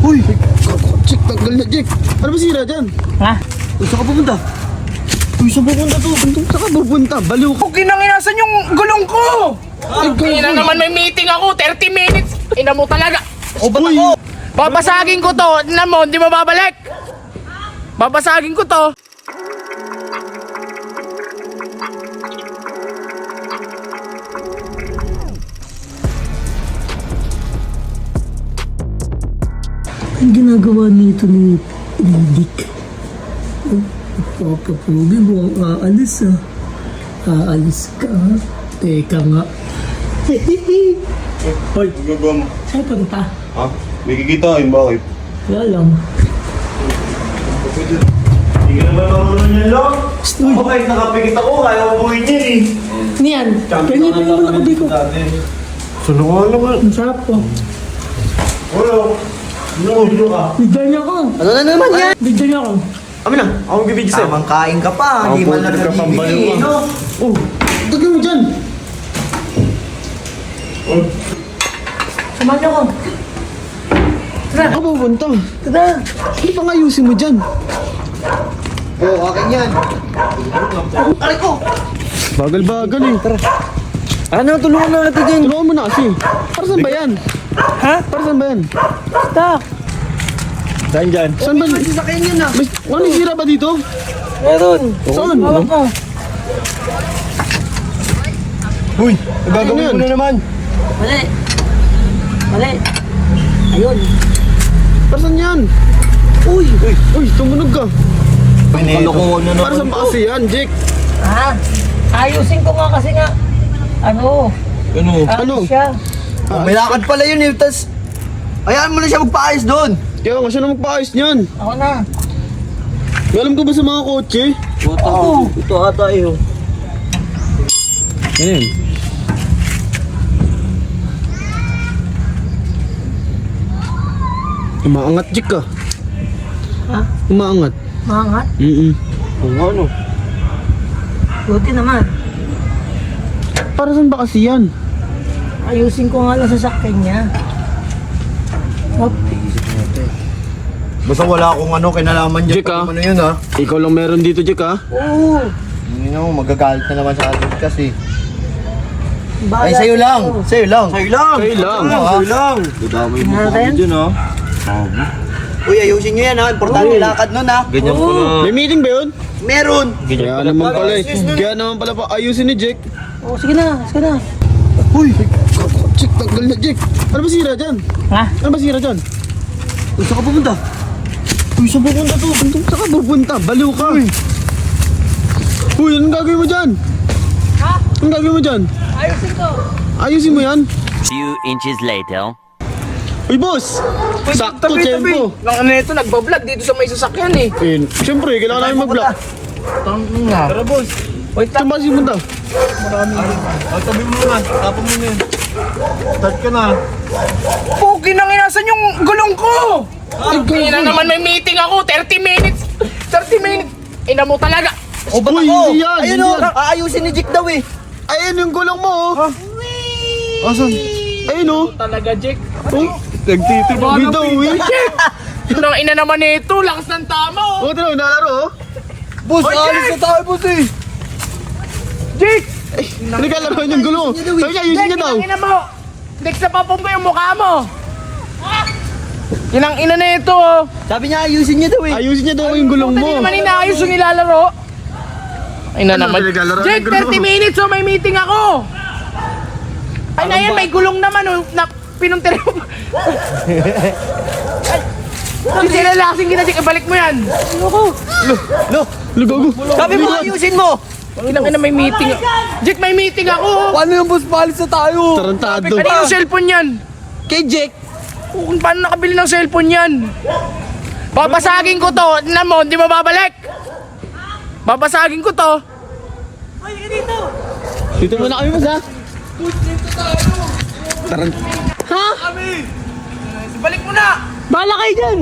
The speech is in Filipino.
Uy! Jack, tanggal na Jack. Ano ba sira dyan? Ha? Uy, saan ka pupunta? Uy, saan pupunta to? Saan ka pupunta? Baliw ka. Kinanginasan yung gulong ko! Ina naman may meeting ako, 30 minutes! Ina mo talaga! O, ba't ako? Babasagin ko to, ina mo, hindi mo babalik! Babasagin ko to! Ang ginagawa nito ni Dick. Papapugi mo ang aalis ah. Aalis ka. Teka nga. Hoy, gagawa mo. Saan punta? Ha? May kikitain, bakit? Wala lang. Hindi ka naman marunong niyan lang. Okay, nakapikit ako, kaya ko buhin yan eh. Niyan. Kanya pa naman ako dito. Sino ka naman? Ang sarap po. Wala. Ano ka? Bigyan niya ako. Ano na naman yan? Bigyan niya ako. Amin na, ako magbibidyo sa'yo. Tamang kain ka pa, hindi man lang nabibigay, no? Oh, tagay mo dyan. Samahan niyo ako. Saan ka pupunta? Tara. Ano pang ayusin mo dyan? Oo, akin yan. Aray ko! Bagal-bagal eh. Tara. Ano, tulungan na natin dyan. Tulungan mo na kasi. Para saan ba yan? Ha? Para saan ba yan? Stop. Saan dyan? Saan ba? May sasakyan yan ah. May sira ba dito? Meron. Saan? Hawak ko. Uy, nagagawin mo na naman. Mali. Mali. Ayun. Para saan yan? Uy! Uy, tumunog ka. Kalokohan na Para saan ba kasi yan, Jake? Ha? Ayusin ko nga kasi nga. Ano? Ano? Ano? Siya. May lakad pala yun eh, tas... Hayaan mo na siya magpaayos doon. Kaya nga siya na magpaayos niyan. Ako na. May alam ko ba sa mga kotse? Oo. Ito ata eh. oh. Ano yun? Umaangat, Jake ka. Ha? Umaangat. Mangat. Ano? Buti naman. Para saan ba kasi yan? Ayusin ko nga lang sa sakyan niya. Hop. Basta wala akong ano, kinalaman dyan. Jake, ah. Ano yun ha? Ikaw lang meron dito, Jake, ha? Oo. Hindi na magagalit na naman sa atin kasi. Bahala Ay, sa'yo lang. ko. Sa'yo lang. Sa'yo lang. Kayo lang. Sa'yo lang. Dadamay mo Ano kami rin? dyan ha. Uy, ayusin nyo yan ha. Importante lakad nun ha. Ganyan ko na. May meeting ba yun? Meron. Kaya naman pala eh. Kaya naman pala pa ayusin ni Jake. Oh, sige na. Sige na. Uy! Jake, tanggal na Jake. Ano ba sira dyan? Ha? Ano ba sira dyan? Uy, saan ka pupunta? Uy, saan pupunta to? Saan ka pupunta? Baliw ka. Uy, anong gagawin mo dyan? Ha? Anong gagawin mo dyan? Ayusin ko. Ayusin mo yan? Few inches later. Uy, boss! Sakto, tempo. Nang ano ito, nagbablog dito sa may sasakyan eh. Eh, siyempre, kailangan namin mag-block. Tara boss. Saan ba si Punta? Tabi mo muna. Tapon mo na yun. Start ka na. Kinanginasan yung gulong ko! Ina naman may meeting ako, 30 minutes! 30 minutes! Ina mo talaga! O, ba't Uy, ako? hindi yan, Ayun hindi o, yan. aayusin ni Jake daw eh. Ayan yung gulong mo, oh. Asan? Ayun, oh. Talaga, Jake. Oh, nagtitrip ang daw, eh. Nang ina naman nito, lakas ng tama oh! Oh, tinaw, nalaro, oh. Boss, Oy, alis Jake! na tayo, boss eh. Jake! Nagkalaroan yung gulong. Sabi niya, ayusin niya daw. Ina mo! Dik sa papong ko yung mukha mo! Inang ina na ito oh! Sabi niya, ayusin niya daw eh. Ayusin niya daw yung gulong Hindi mo. naman inaayos yung nilalaro! Ay na Ano, naman. naglalaro Jake, ng gulong? 30 minutes oh, may meeting ako! Ay na yan, may gulong naman oh, na pinuntir mo. Ay, hindi na lasing kita, Jake, ibalik mo yan! Lugago. Sabi mo, ayusin mo. Inang ina, may meeting. Jake, may meeting ako! Paano yung boss, palis na tayo? Tarantado. Ano yung cellphone yan? Kay Jake. Kung paano nakabili ng cellphone yan? Babasagin ko to, tingnan mo, hindi mo babalik! Babasagin ko to! Dito muna kami, mas, ha? Ha? Balik mo na! Bahala kayo dyan.